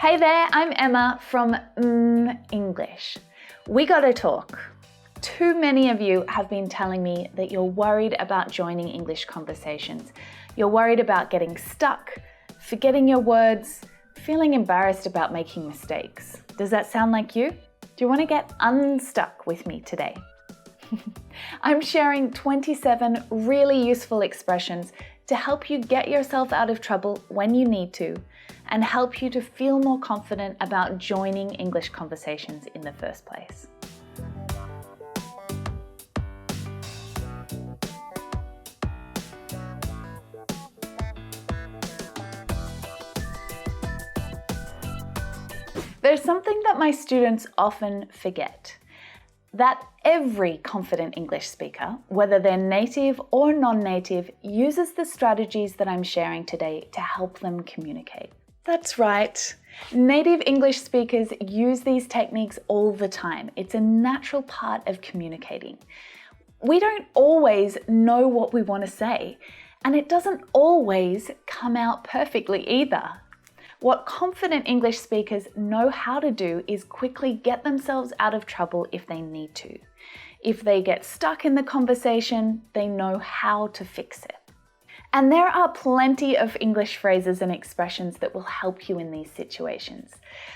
Hey there, I'm Emma from English. We gotta talk. Too many of you have been telling me that you're worried about joining English conversations. You're worried about getting stuck, forgetting your words, feeling embarrassed about making mistakes. Does that sound like you? Do you want to get unstuck with me today? I'm sharing 27 really useful expressions to help you get yourself out of trouble when you need to and help you to feel more confident about joining English conversations in the first place. There's something that my students often forget. That every confident English speaker, whether they're native or non-native, uses the strategies that I'm sharing today to help them communicate. That's right. Native English speakers use these techniques all the time. It's a natural part of communicating. We don't always know what we want to say, and it doesn't always come out perfectly either. What confident English speakers know how to do is quickly get themselves out of trouble if they need to. If they get stuck in the conversation, they know how to fix it. And there are plenty of English phrases and expressions that will help you in these situations.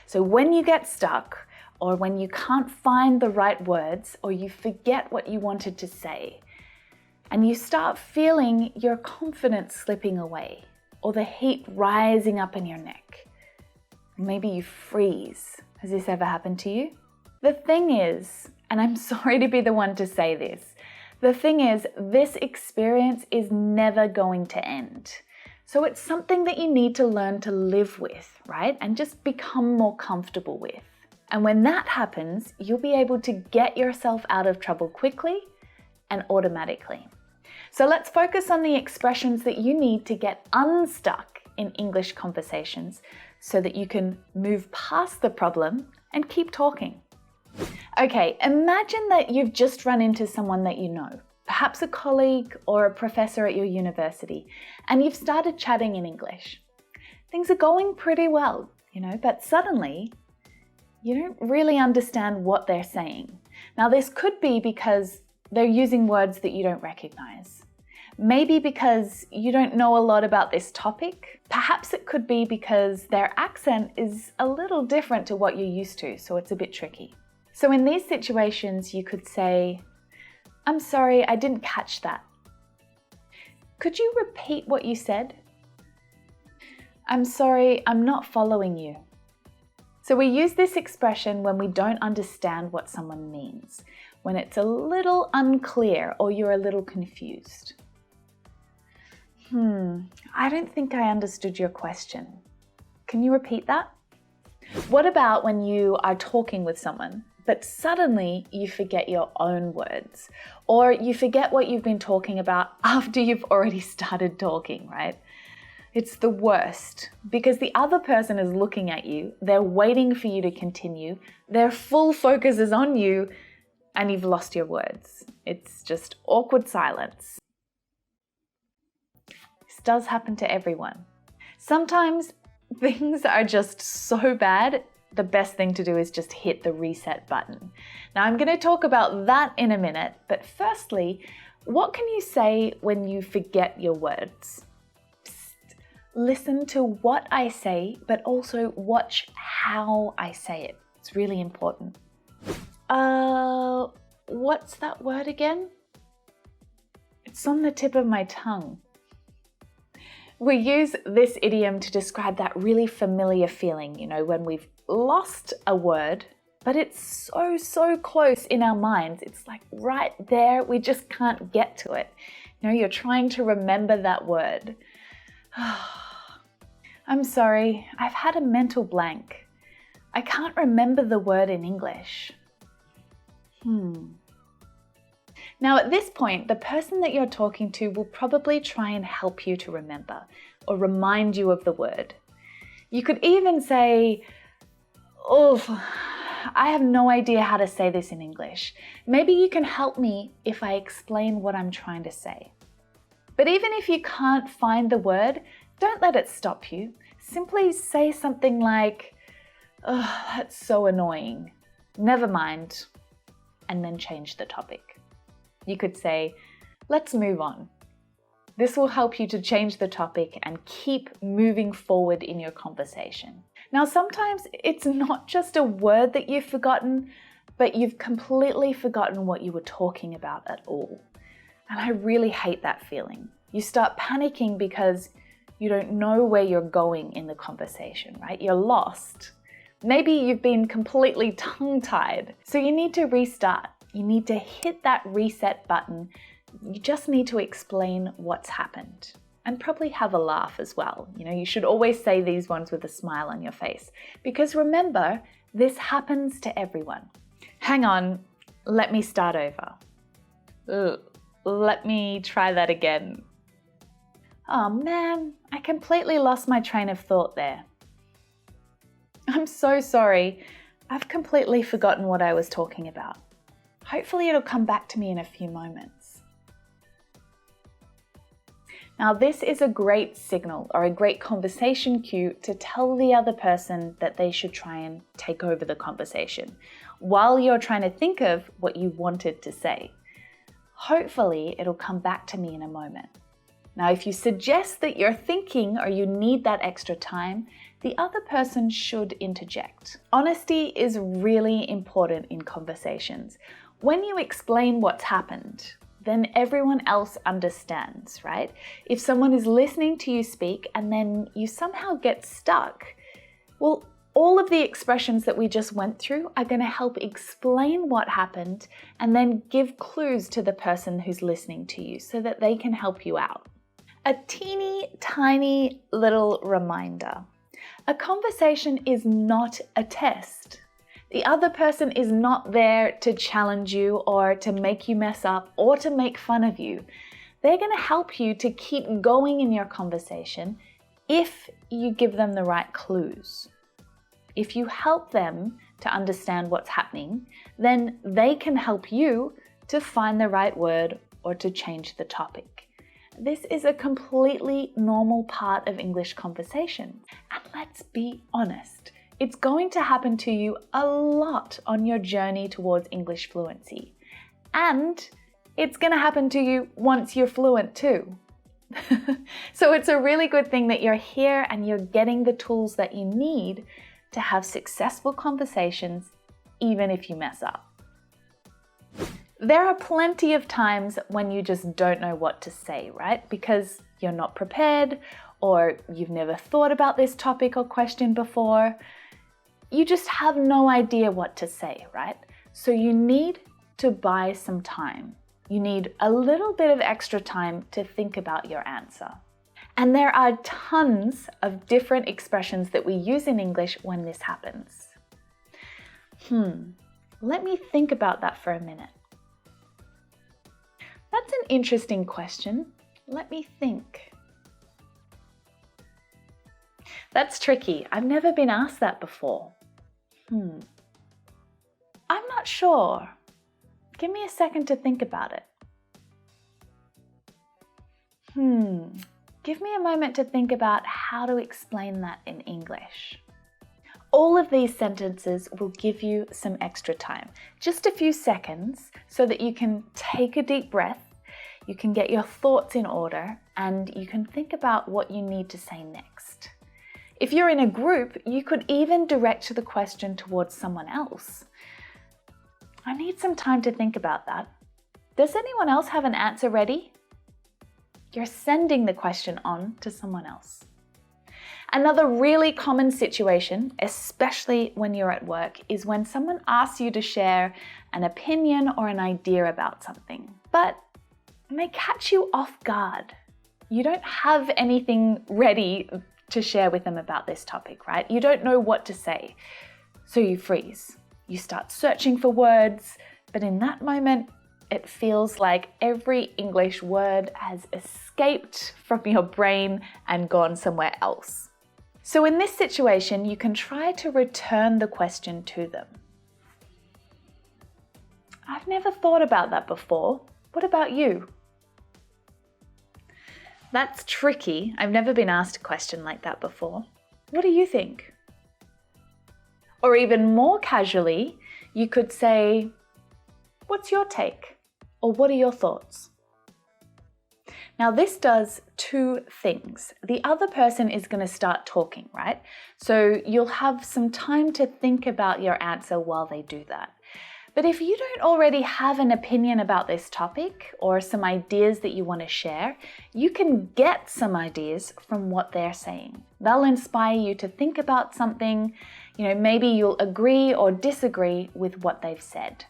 So when you get stuck, or when you can't find the right words, or you forget what you wanted to say, and you start feeling your confidence slipping away, or the heat rising up in your neck. Maybe you freeze. Has this ever happened to you? The thing is, and I'm sorry to be the one to say this, the thing is, this experience is never going to end. So it's something that you need to learn to live with, right? And just become more comfortable with. And when that happens, you'll be able to get yourself out of trouble quickly and automatically. So let's focus on the expressions that you need to get unstuck in English conversations so that you can move past the problem and keep talking. Okay, imagine that you've just run into someone that you know, perhaps a colleague or a professor at your university, and you've started chatting in English. Things are going pretty well, but suddenly you don't really understand what they're saying. Now, this could be because they're using words that you don't recognize. Maybe because you don't know a lot about this topic. Perhaps it could be because their accent is a little different to what you're used to, so it's a bit tricky. So in these situations, you could say, "I'm sorry, I didn't catch that. Could you repeat what you said? I'm sorry, I'm not following you." So we use this expression when we don't understand what someone means, when it's a little unclear or you're a little confused. I don't think I understood your question. Can you repeat that? What about when you are talking with someone, but suddenly you forget your own words, or you forget what you've been talking about after you've already started talking, right? It's the worst because the other person is looking at you, they're waiting for you to continue, their full focus is on you, and you've lost your words. It's just awkward silence. This does happen to everyone. Sometimes things are just so bad, the best thing to do is just hit the reset button. Now I'm going to talk about that in a minute, but firstly, what can you say when you forget your words? Listen to what I say, but also watch how I say it. It's really important. What's that word again? It's on the tip of my tongue. We use this idiom to describe that really familiar feeling, when we've lost a word, but it's so close in our minds. It's like right there, we just can't get to it. You're trying to remember that word. I'm sorry, I've had a mental blank. I can't remember the word in English. Now at this point, the person that you're talking to will probably try and help you to remember or remind you of the word. You could even say, I have no idea how to say this in English. Maybe you can help me if I explain what I'm trying to say. But even if you can't find the word, don't let it stop you. Simply say something like, Oh, that's so annoying. Never mind. And then change the topic. You could say, let's move on. This will help you to change the topic and keep moving forward in your conversation. Now, sometimes it's not just a word that you've forgotten, but you've completely forgotten what you were talking about at all. And I really hate that feeling. You start panicking because you don't know where you're going in the conversation, right? You're lost. Maybe you've been completely tongue-tied. So you need to restart. You need to hit that reset button. You just need to explain what's happened and probably have a laugh as well. You should always say these ones with a smile on your face because remember, this happens to everyone. Hang on, let me start over. Let me try that again. Oh man, I completely lost my train of thought there. I'm so sorry. I've completely forgotten what I was talking about. Hopefully it'll come back to me in a few moments. Now this is a great signal or a great conversation cue to tell the other person that they should try and take over the conversation while you're trying to think of what you wanted to say. Hopefully it'll come back to me in a moment. Now, if you suggest that you're thinking or you need that extra time, the other person should interject. Honesty is really important in conversations. When you explain what's happened, then everyone else understands, right? If someone is listening to you speak and then you somehow get stuck, well, all of the expressions that we just went through are going to help explain what happened and then give clues to the person who's listening to you so that they can help you out. A teeny tiny little reminder. A conversation is not a test. The other person is not there to challenge you or to make you mess up or to make fun of you. They're going to help you to keep going in your conversation if you give them the right clues. If you help them to understand what's happening, then they can help you to find the right word or to change the topic. This is a completely normal part of English conversation. And let's be honest, it's going to happen to you a lot on your journey towards English fluency. And it's going to happen to you once you're fluent too. So it's a really good thing that you're here and you're getting the tools that you need to have successful conversations, even if you mess up. There are plenty of times when you just don't know what to say, right? Because you're not prepared or you've never thought about this topic or question before. You just have no idea what to say, right? So you need to buy some time. You need a little bit of extra time to think about your answer. And there are tons of different expressions that we use in English when this happens. Let me think about that for a minute. That's an interesting question. Let me think. That's tricky. I've never been asked that before. I'm not sure. Give me a second to think about it. Give me a moment to think about how to explain that in English. All of these sentences will give you some extra time, just a few seconds, so that you can take a deep breath, you can get your thoughts in order, and you can think about what you need to say next. If you're in a group, you could even direct the question towards someone else. I need some time to think about that. Does anyone else have an answer ready? You're sending the question on to someone else. Another really common situation, especially when you're at work, is when someone asks you to share an opinion or an idea about something, but they catch you off guard. You don't have anything ready to share with them about this topic, right? You don't know what to say, so you freeze. You start searching for words, but in that moment, it feels like every English word has escaped from your brain and gone somewhere else. So in this situation, you can try to return the question to them. I've never thought about that before. What about you? That's tricky. I've never been asked a question like that before. What do you think? Or even more casually, you could say, "What's your take?" or "What are your thoughts?" Now this does two things. The other person is going to start talking, right? So you'll have some time to think about your answer while they do that. But if you don't already have an opinion about this topic or some ideas that you want to share, you can get some ideas from what they're saying. They'll inspire you to think about something, maybe you'll agree or disagree with what they've said.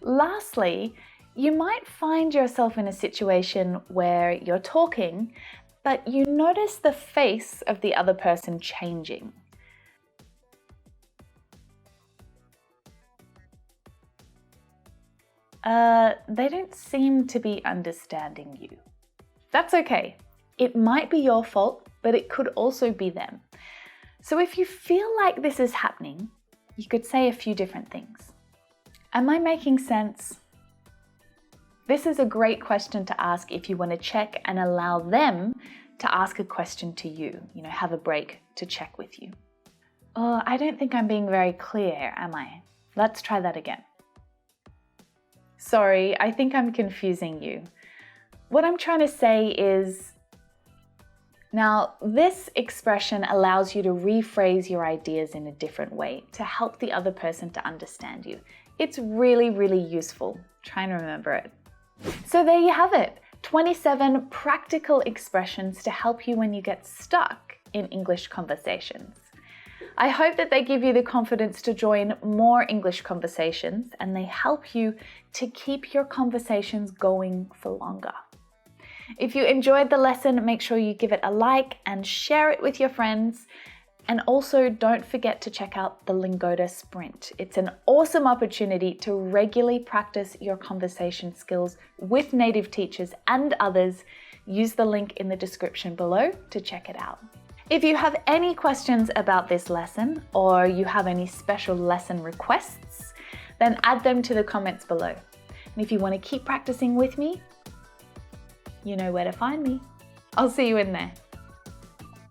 Lastly, you might find yourself in a situation where you're talking, but you notice the face of the other person changing. They don't seem to be understanding you. That's okay. It might be your fault, but it could also be them. So if you feel like this is happening, you could say a few different things. Am I making sense? This is a great question to ask if you want to check and allow them to ask a question to you, have a break to check with you. Oh, I don't think I'm being very clear, am I? Let's try that again. Sorry, I think I'm confusing you. What I'm trying to say is, now this expression allows you to rephrase your ideas in a different way to help the other person to understand you. It's really, really useful. Try and remember it. So there you have it, 27 practical expressions to help you when you get stuck in English conversations. I hope that they give you the confidence to join more English conversations and they help you to keep your conversations going for longer. If you enjoyed the lesson, make sure you give it a like and share it with your friends. And also don't forget to check out the Lingoda Sprint. It's an awesome opportunity to regularly practice your conversation skills with native teachers and others. Use the link in the description below to check it out. If you have any questions about this lesson or you have any special lesson requests, then add them to the comments below. And if you want to keep practicing with me, you know where to find me. I'll see you in there.